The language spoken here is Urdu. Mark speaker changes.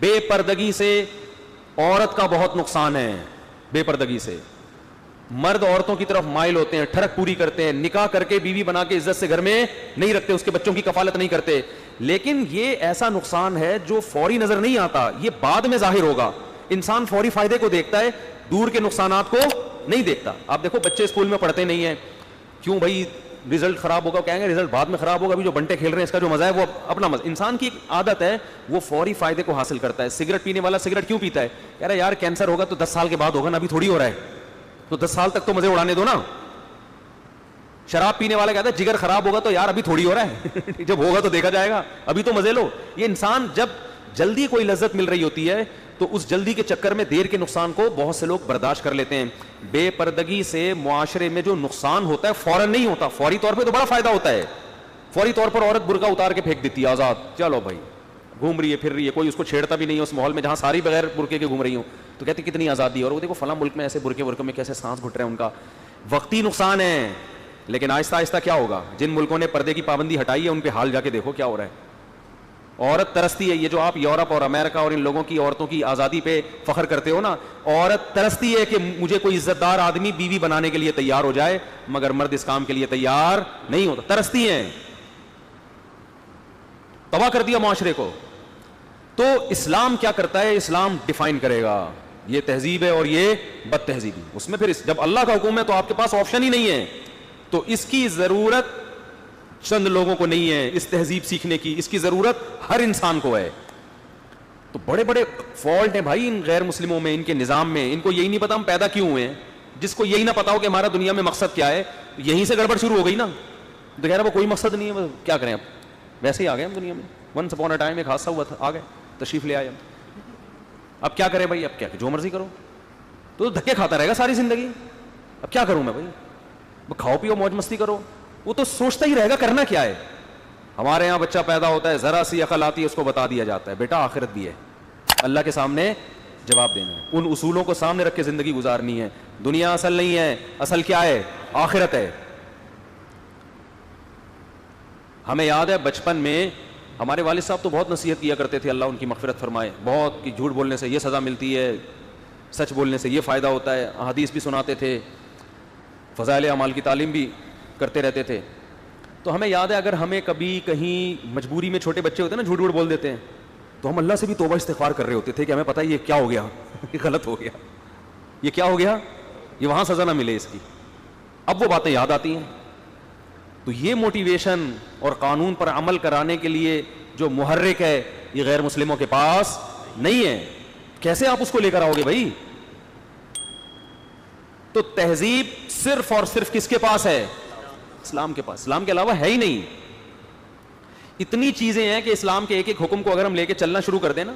Speaker 1: بے پردگی سے عورت کا بہت نقصان ہے. بے پردگی سے مرد عورتوں کی طرف مائل ہوتے ہیں, ٹھڑک پوری کرتے ہیں, نکاح کر کے بیوی بنا کے عزت سے گھر میں نہیں رکھتے, اس کے بچوں کی کفالت نہیں کرتے. لیکن یہ ایسا نقصان ہے جو فوری نظر نہیں آتا, یہ بعد میں ظاہر ہوگا. انسان فوری فائدے کو دیکھتا ہے, دور کے نقصانات کو نہیں دیکھتا. آپ دیکھو بچے اسکول میں پڑھتے نہیں ہیں, کیوں بھائی رزلٹ خراب ہوگا, کہیں گے رزلٹ بعد میں خراب ہوگا, ابھی جو بنٹے کھیل رہے ہیں اس کا جو مزہ ہے وہ اپنا مزہ. انسان کی ایک عادت ہے, وہ فوری فائدے کو حاصل کرتا ہے. سگریٹ پینے والا سگریٹ کیوں پیتا ہے؟ کہہ رہا ہے یار کینسر ہوگا تو 10 سال کے بعد ہوگا نا, ابھی تھوڑی ہو رہا ہے, تو 10 سال تک تو مزے اڑانے دو نا. شراب پینے والا کہتا ہے جگر خراب ہوگا تو یار ابھی تھوڑی ہو رہا ہے, جب ہوگا تو دیکھا جائے گا, ابھی تو مزے لو. یہ انسان جب جلدی کوئی لذت مل رہی ہوتی ہے تو اس جلدی کے چکر میں دیر کے نقصان کو بہت سے لوگ برداشت کر لیتے ہیں. بے پردگی سے معاشرے میں جو نقصان ہوتا ہے فوراً نہیں ہوتا, فوری طور پہ تو بڑا فائدہ ہوتا ہے. فوری طور پر عورت برقع اتار کے پھینک دیتی ہے, آزاد, چلو بھائی گھوم رہی ہے پھر رہی ہے, کوئی اس کو چھیڑتا بھی نہیں ہے اس ماحول میں جہاں ساری بغیر برقعے کے گھوم رہی ہوں, تو کہتے کتنی آزادی ہے. اور وہ دیکھو فلاں ملک میں ایسے برقعے میں کیسے سانس گھٹ رہے ہیں, ان کا وقتی نقصان ہے. لیکن آہستہ آہستہ کیا ہوگا, جن ملکوں نے پردے کی پابندی ہٹائی ہے ان پہ حال جا کے دیکھو کیا ہو رہا ہے. عورت ترستی ہے, یہ جو آپ یورپ اور امریکہ اور ان لوگوں کی عورتوں کی آزادی پہ فخر کرتے ہو نا, عورت ترستی ہے کہ مجھے کوئی عزت دار آدمی بیوی بنانے کے لیے تیار ہو جائے, مگر مرد اس کام کے لیے تیار نہیں ہوتا. ترستی ہیں, تباہ کر دیا معاشرے کو. تو اسلام کیا کرتا ہے, اسلام ڈیفائن کرے گا یہ تہذیب ہے اور یہ بد تہذیبی. اس میں پھر جب اللہ کا حکم ہے تو آپ کے پاس آپشن ہی نہیں ہے, تو اس کی ضرورت چند لوگوں کو نہیں ہے اس تہذیب سیکھنے کی, اس کی ضرورت ہر انسان کو ہے. تو بڑے بڑے فالٹ ہیں بھائی ان غیر مسلموں میں, ان کے نظام میں. ان کو یہی نہیں پتا ہم پیدا کیوں ہوئے ہیں. جس کو یہی نہ پتا ہو کہ ہمارا دنیا میں مقصد کیا ہے, یہیں سے گڑبڑ شروع ہو گئی نا. تو کہہ رہا وہ کوئی مقصد نہیں ہے, کیا کریں, اب ویسے ہی آ گئے ہم دنیا میں. ونس اپون اے ٹائم ایک حادثہ ہوا تھا, آ گئے, تشریف لے آئے ہم. اب کیا کریں بھائی, اب کیا جو مرضی کرو, تو دھکے کھاتا رہے گا ساری زندگی. اب کیا کروں میں بھائی, کھاؤ پیو موج مستی کرو. وہ تو سوچتا ہی رہے گا کرنا کیا ہے. ہمارے یہاں بچہ پیدا ہوتا ہے, ذرا سی عقل آتی ہے اس کو بتا دیا جاتا ہے بیٹا آخرت بھی ہے, اللہ کے سامنے جواب دینا ہے, ان اصولوں کو سامنے رکھ کے زندگی گزارنی ہے. دنیا اصل نہیں ہے, اصل کیا ہے, آخرت ہے. ہمیں یاد ہے بچپن میں ہمارے والد صاحب تو بہت نصیحت کیا کرتے تھے, اللہ ان کی مغفرت فرمائے, بہت کہ جھوٹ بولنے سے یہ سزا ملتی ہے, سچ بولنے سے یہ فائدہ ہوتا ہے. احادیث بھی سناتے تھے, فضائل اعمال کی تعلیم بھی کرتے رہتے تھے. تو ہمیں یاد ہے اگر ہمیں کبھی کہیں مجبوری میں, چھوٹے بچے ہوتے ہیں نا جھوٹ بول دیتے ہیں, تو ہم اللہ سے بھی توبہ استغفار کر رہے ہوتے تھے کہ ہمیں پتہ ہے یہ کیا ہو گیا, یہ غلط ہو گیا, یہ کیا ہو گیا, یہ وہاں سزا نہ ملے اس کی. اب وہ باتیں یاد آتی ہیں. تو یہ موٹیویشن اور قانون پر عمل کرانے کے لیے جو محرک ہے یہ غیر مسلموں کے پاس نہیں ہے. کیسے آپ اس کو لے کر آؤ گے بھائی. تو تہذیب صرف اور صرف کس کے پاس ہے, اسلام کے پاس, اسلام کے علاوہ ہے ہی نہیں. اتنی چیزیں ہیں کہ اسلام کے ایک ایک حکم کو اگر ہم لے کے چلنا شروع کر دیں نا